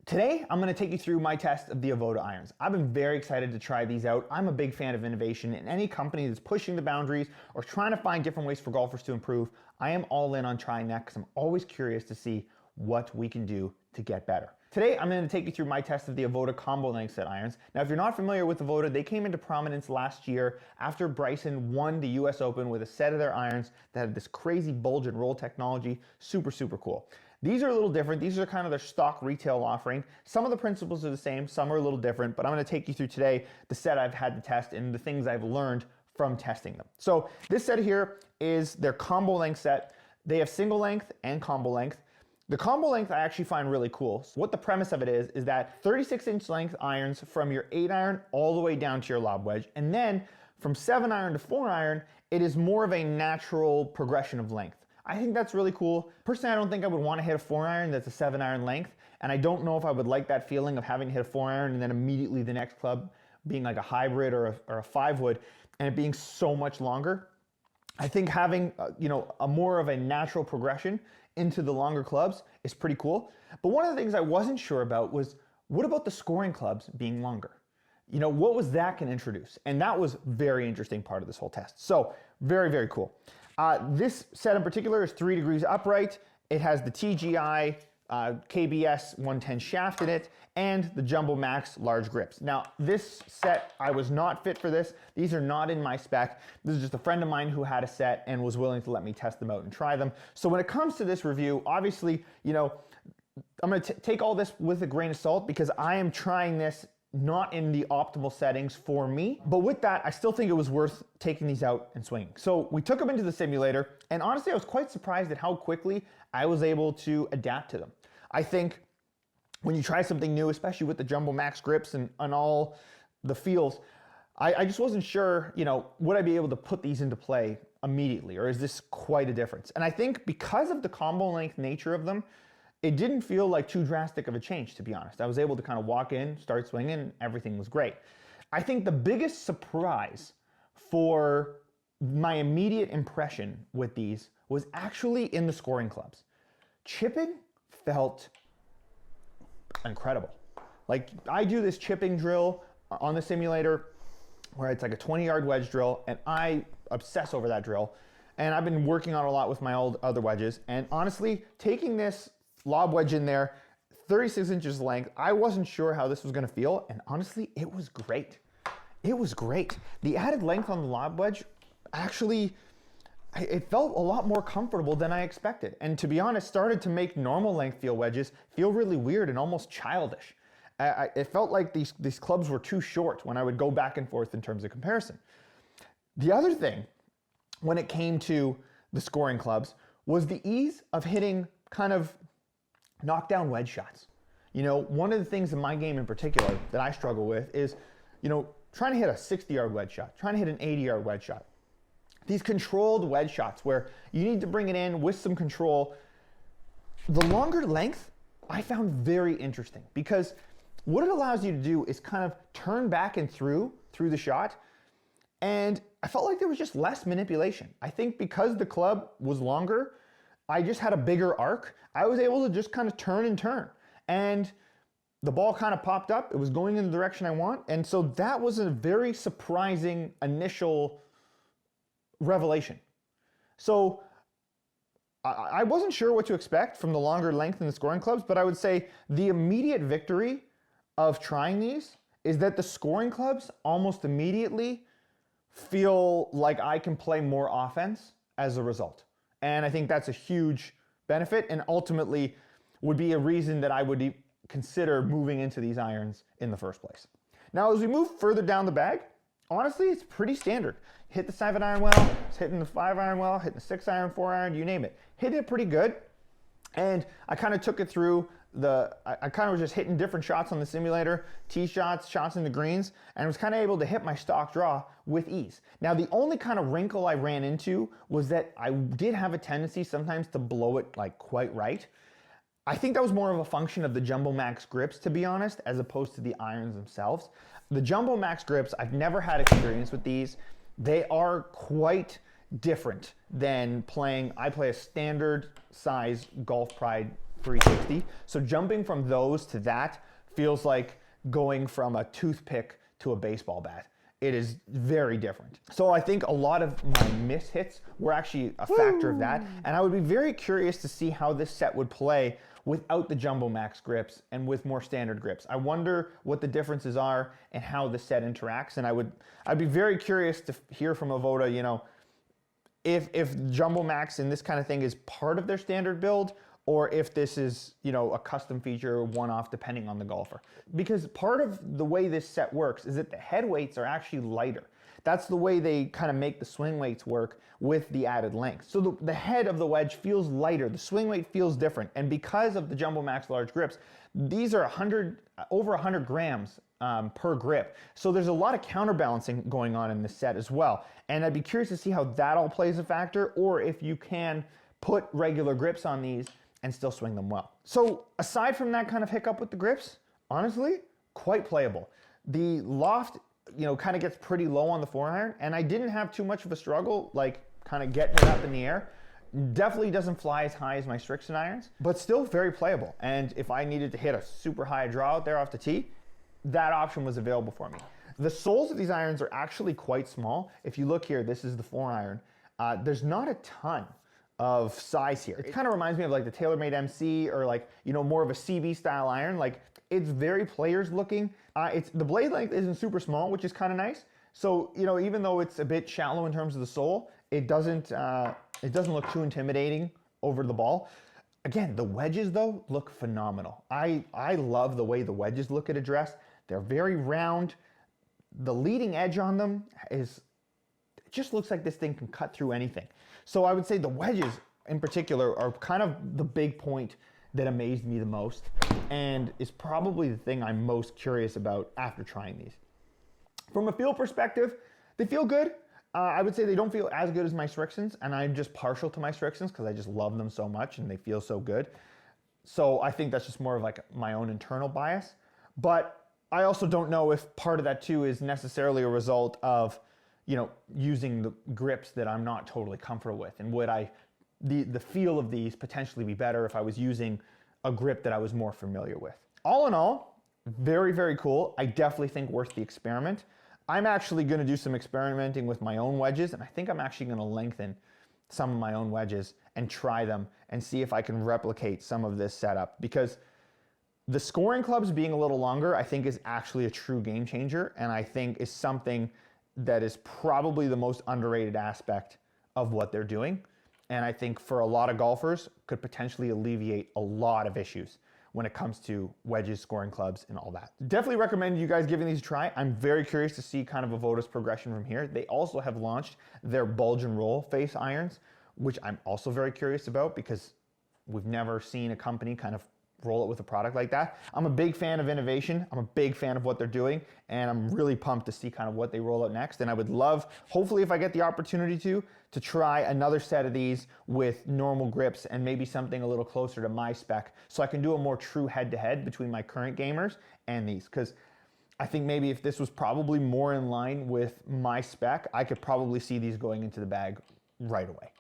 Today, I'm going to take you through my test of the Avoda irons. I've been very excited to try these out. I'm a big fan of innovation, and any company that's pushing the boundaries or trying to find different ways for golfers to improve, I am all in on trying that because I'm always curious to see what we can do to get better. Today, I'm going to take you through my test of the Avoda combo length set irons. Now, if you're not familiar with Avoda, they came into prominence last year after Bryson won the US Open with a set of their irons that had this crazy bulge and roll technology. Super, super cool. These are a little different. These are kind of their stock retail offering. Some of the principles are the same, some are a little different, but I'm going to take you through today the set I've had to test and the things I've learned from testing them. So this set here is their combo length set. They have single length and combo length. The combo length I actually find really cool. So what the premise of it is that 36-inch length irons from your 8-iron all the way down to your lob wedge, and then from 7-iron to 4-iron, it is more of a natural progression of length. I think that's really cool. Personally, I don't think I would want to hit a 4-iron that's a 7-iron length, and I don't know if I would like that feeling of having to hit a 4-iron and then immediately the next club being like a hybrid or a 5-wood and it being so much longer. I think having a more of a natural progression into the longer clubs is pretty cool. But one of the things I wasn't sure about was, what about the scoring clubs being longer? What was that going to introduce? And that was a very interesting part of this whole test. So very, very cool. This set in particular is 3 degrees upright. It has the TGI KBS 110 shaft in it and the Jumbo Max large grips. Now this set, I was not fit for this. These are not in my spec. This is just a friend of mine who had a set and was willing to let me test them out and try them. So when it comes to this review, obviously, I'm going to take all this with a grain of salt because I am trying this not in the optimal settings for me. But with that, I still think it was worth taking these out and swinging. So we took them into the simulator, and honestly, I was quite surprised at how quickly I was able to adapt to them. I think when you try something new, especially with the Jumbo Max grips and all the feels, I just wasn't sure, would I be able to put these into play immediately, or is this quite a difference? And I think because of the combo length nature of them, it didn't feel like too drastic of a change, to be honest. I was able to kind of walk in, start swinging, and everything was great. I think the biggest surprise for my immediate impression with these was actually in the scoring clubs. Chipping felt incredible. Like, I do this chipping drill on the simulator where it's like a 20-yard wedge drill, and I obsess over that drill. And I've been working on a lot with my other wedges, and honestly, taking this lob wedge in there, 36 inches length, I wasn't sure how this was going to feel, and honestly, it was great. It was great. The added length on the lob wedge, actually, it felt a lot more comfortable than I expected, and to be honest, started to make normal length feel wedges feel really weird and almost childish. It felt like these clubs were too short when I would go back and forth in terms of comparison. The other thing, when it came to the scoring clubs, was the ease of hitting kind of knockdown wedge shots. One of the things in my game in particular that I struggle with is, trying to hit a 60-yard wedge shot, trying to hit an 80-yard wedge shot. These controlled wedge shots where you need to bring it in with some control. The longer length I found very interesting because what it allows you to do is kind of turn back and through the shot, and I felt like there was just less manipulation. I think because the club was longer, I just had a bigger arc. I was able to just kind of turn and turn. And the ball kind of popped up. It was going in the direction I want. And so that was a very surprising initial revelation. So I wasn't sure what to expect from the longer length in the scoring clubs, but I would say the immediate victory of trying these is that the scoring clubs almost immediately feel like I can play more offense as a result. And I think that's a huge benefit and ultimately would be a reason that I would consider moving into these irons in the first place. Now, as we move further down the bag, honestly, it's pretty standard. Hit the 7-iron well, it's hitting the 5-iron well, hitting the 6-iron, 4-iron, you name it. Hitting it pretty good. And I kind of took it through I kind of was just hitting different shots on the simulator, tee shots, shots in the greens, and was kind of able to hit my stock draw with ease. Now, the only kind of wrinkle I ran into was that I did have a tendency sometimes to blow it like quite right. I think that was more of a function of the Jumbo Max grips, to be honest, as opposed to the irons themselves. The Jumbo Max grips, I've never had experience with these. They are quite different than I play a standard size Golf Pride 360. So jumping from those to that feels like going from a toothpick to a baseball bat. It is very different. So I think a lot of my miss hits were actually a factor of that. And I would be very curious to see how this set would play without the Jumbo Max grips and with more standard grips. I wonder what the differences are and how the set interacts. And I'd be very curious to hear from Avoda, you know, if Jumbo Max and this kind of thing is part of their standard build, or if this is, you know, a custom feature one-off depending on the golfer. Because part of the way this set works is that the head weights are actually lighter. That's the way they kind of make the swing weights work with the added length. So the head of the wedge feels lighter, the swing weight feels different, and because of the Jumbo Max large grips, these are over 100 grams per grip. So there's a lot of counterbalancing going on in this set as well. And I'd be curious to see how that all plays a factor, or if you can put regular grips on these and still swing them well. So aside from that kind of hiccup with the grips, honestly, quite playable. The loft, you know, kind of gets pretty low on the 4-iron, and I didn't have too much of a struggle, like kind of getting it up in the air. Definitely doesn't fly as high as my Strixon irons, but still very playable. And if I needed to hit a super high draw out there off the tee, that option was available for me. The soles of these irons are actually quite small. If you look here, this is the 4-iron. There's not a ton of size here. It kind of reminds me of like the TaylorMade MC, or like, you know, more of a CB style iron. Like, it's very players looking. The blade length isn't super small, which is kind of nice. So, you know, even though it's a bit shallow in terms of the sole, it doesn't look too intimidating over the ball. Again, the wedges though look phenomenal. I love the way the wedges look at address. They're very round. The leading edge on them it just looks like this thing can cut through anything. So I would say the wedges in particular are kind of the big point that amazed me the most, and is probably the thing I'm most curious about after trying these. From a feel perspective, they feel good. I would say they don't feel as good as my Strixons, and I'm just partial to my Strixons because I just love them so much and they feel so good. So I think that's just more of like my own internal bias. But I also don't know if part of that too is necessarily a result of, you know, using the grips that I'm not totally comfortable with, and would the feel of these potentially be better if I was using a grip that I was more familiar with. All in all, very, very cool. I definitely think worth the experiment. I'm actually going to do some experimenting with my own wedges, and I think I'm actually going to lengthen some of my own wedges and try them and see if I can replicate some of this setup, because the scoring clubs being a little longer, I think, is actually a true game changer, and I think is something that is probably the most underrated aspect of what they're doing. And I think for a lot of golfers could potentially alleviate a lot of issues when it comes to wedges, scoring clubs, and all that. Definitely recommend you guys giving these a try. I'm very curious to see kind of Avoda's progression from here. They also have launched their bulge and roll face irons, which I'm also very curious about, because we've never seen a company kind of roll it with a product like that. I'm a big fan of innovation. I'm a big fan of what they're doing, and I'm really pumped to see kind of what they roll out next. And I would love, hopefully if I get the opportunity to try another set of these with normal grips and maybe something a little closer to my spec, so I can do a more true head-to-head between my current gamers and these. Because I think maybe if this was probably more in line with my spec, I could probably see these going into the bag right away.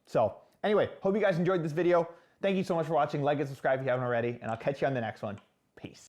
So anyway, hope you guys enjoyed this video. Thank you so much for watching. Like and subscribe if you haven't already, and I'll catch you on the next one. Peace.